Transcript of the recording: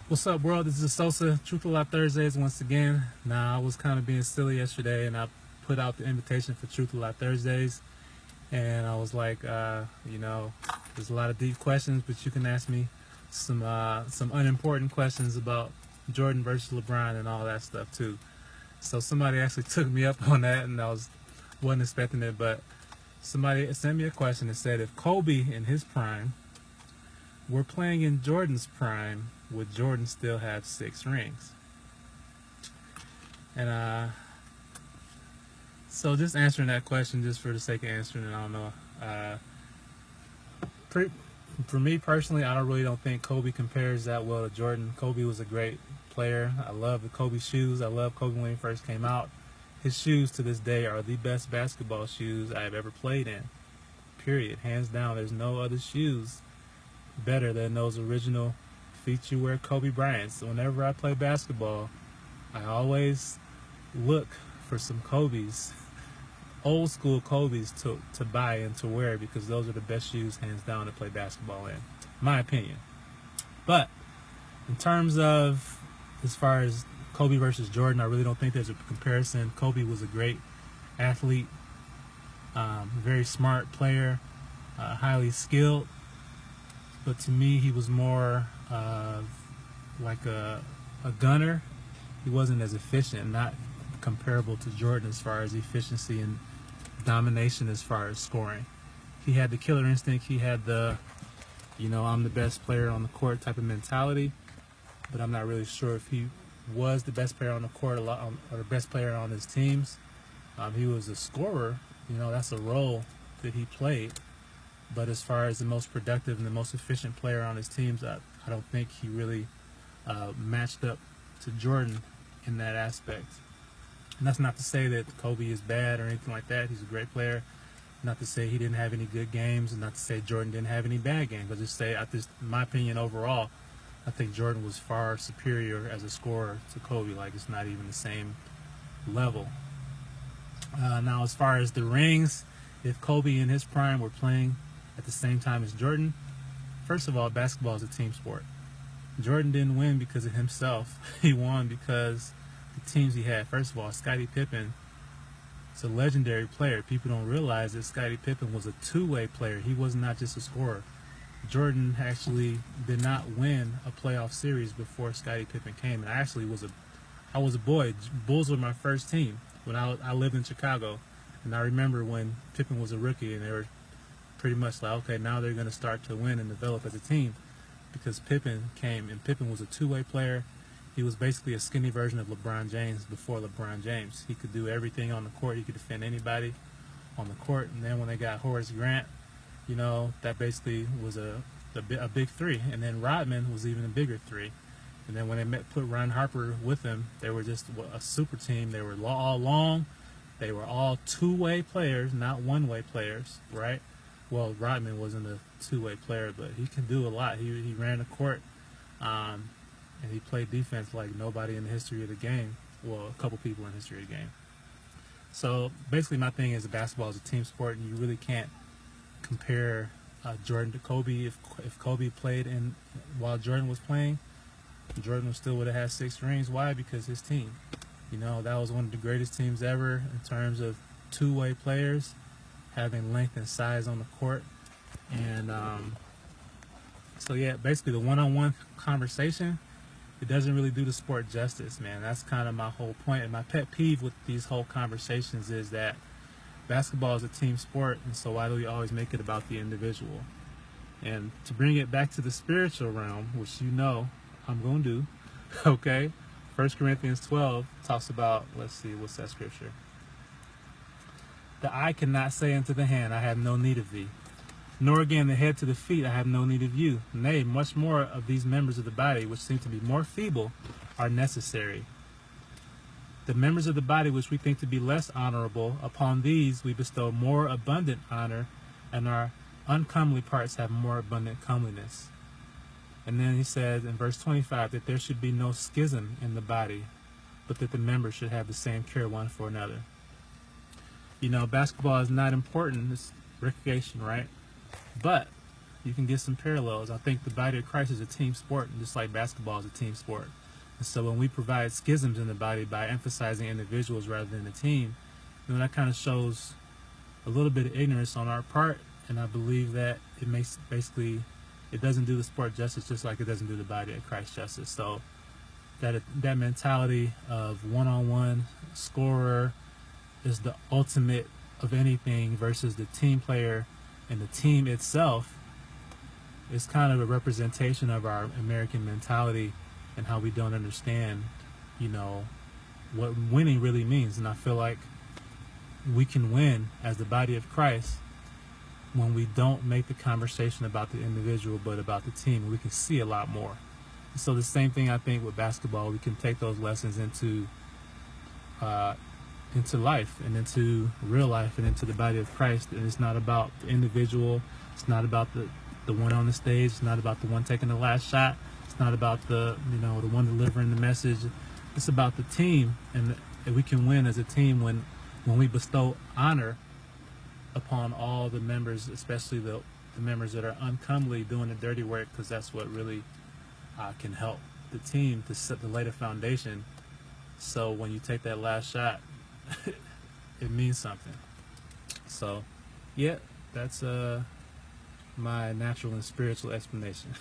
What's up, world? This is Sosa. Truth or Lie Thursdays once again. Now, I was kind of being silly yesterday, and I put out the invitation for Truth or Lie Thursdays, and I was like, there's a lot of deep questions, but you can ask me some unimportant questions about Jordan versus LeBron and all that stuff too. So somebody actually took me up on that, and wasn't expecting it, but somebody sent me a question that said, if Kobe in his prime were playing in Jordan's prime, would Jordan still have 6 rings? And so just answering that question just for the sake of answering it, I don't know. For me personally, I don't think Kobe compares that well to Jordan. Kobe was a great player. I love the Kobe shoes. I love Kobe when he first came out. His shoes to this day are the best basketball shoes I've ever played in. Period. Hands down. There's no other shoes better than those original feature wear Kobe Bryant's. So whenever I play basketball, I always look for some Kobe's, old school Kobe's to buy and to wear, because those are the best shoes hands down to play basketball in my opinion. But in terms of as far as Kobe versus Jordan, I really don't think there's a comparison. Kobe was a great athlete, very smart player, highly skilled, but to me he was more like a gunner. He wasn't as efficient, not comparable to Jordan as far as efficiency and domination as far as scoring. He had the killer instinct. He had the, I'm the best player on the court type of mentality, but I'm not really sure if he was the best player on the court or the best player on his teams. He was a scorer. That's a role that he played. But as far as the most productive and the most efficient player on his teams, I don't think he really matched up to Jordan in that aspect. And that's not to say that Kobe is bad or anything like that. He's a great player. Not to say he didn't have any good games, and not to say Jordan didn't have any bad games. But just say, in my opinion, overall, I think Jordan was far superior as a scorer to Kobe. Like, it's not even the same level. Now, as far as the rings, if Kobe in his prime were playing at the same time as Jordan, first of all, basketball is a team sport. Jordan didn't win because of himself. He won because the teams he had. First of all, Scottie Pippen is a legendary player. People don't realize that Scottie Pippen was a two-way player. He was not just a scorer. Jordan actually did not win a playoff series before Scottie Pippen came. And I was a boy. Bulls were my first team when I lived in Chicago. And I remember when Pippen was a rookie, and they were pretty much like, okay, now they're going to start to win and develop as a team, because Pippen came, and Pippen was a two-way player. He was basically a skinny version of LeBron James before LeBron James. He could do everything on the court. He could defend anybody on the court. And then when they got Horace Grant, that basically was a big three. And then Rodman was even a bigger three. And then when they put Ron Harper with them, they were just a super team. They were all long. They were all two-way players, not one-way players, right? Well, Rodman wasn't a two-way player, but he can do a lot. He ran the court, and he played defense like nobody in the history of the game. Well, a couple people in the history of the game. So basically my thing is that basketball is a team sport, and you really can't compare Jordan to Kobe. If Kobe played while Jordan was playing, Jordan still would have had 6 rings. Why? Because his team. That was one of the greatest teams ever in terms of two-way players, having length and size on the court. And so yeah, basically the one-on-one conversation, it doesn't really do the sport justice, man. That's kind of my whole point. And my pet peeve with these whole conversations is that basketball is a team sport, and so why do we always make it about the individual? And to bring it back to the spiritual realm, which I'm going to do, okay? 1 Corinthians 12 talks about, let's see, what's that scripture? The eye cannot say unto the hand, I have no need of thee. Nor again the head to the feet, I have no need of you. Nay, much more of these members of the body, which seem to be more feeble, are necessary. The members of the body which we think to be less honorable, upon these we bestow more abundant honor, and our uncomely parts have more abundant comeliness. And then he says in verse 25 that there should be no schism in the body, but that the members should have the same care one for another. Basketball is not important. It's recreation, right? But you can get some parallels. I think the body of Christ is a team sport, just like basketball is a team sport. And so when we provide schisms in the body by emphasizing individuals rather than the team, that kind of shows a little bit of ignorance on our part, and I believe that it makes it doesn't do the sport justice, just like it doesn't do the body of Christ justice. So that mentality of one-on-one scorer is the ultimate of anything versus the team player, and the team itself is kind of a representation of our American mentality and how we don't understand, what winning really means. And I feel like we can win as the body of Christ when we don't make the conversation about the individual but about the team. We can see a lot more. So the same thing I think with basketball, we can take those lessons into life and into real life and into the body of Christ. And it's not about the individual. It's not about the one on the stage. It's not about the one taking the last shot. It's not about the one delivering the message. It's about the team, and we can win as a team when we bestow honor upon all the members, especially the members that are uncomely doing the dirty work, because that's what really can help the team to lay the foundation. So when you take that last shot, it means something. So, yeah, that's my natural and spiritual explanation.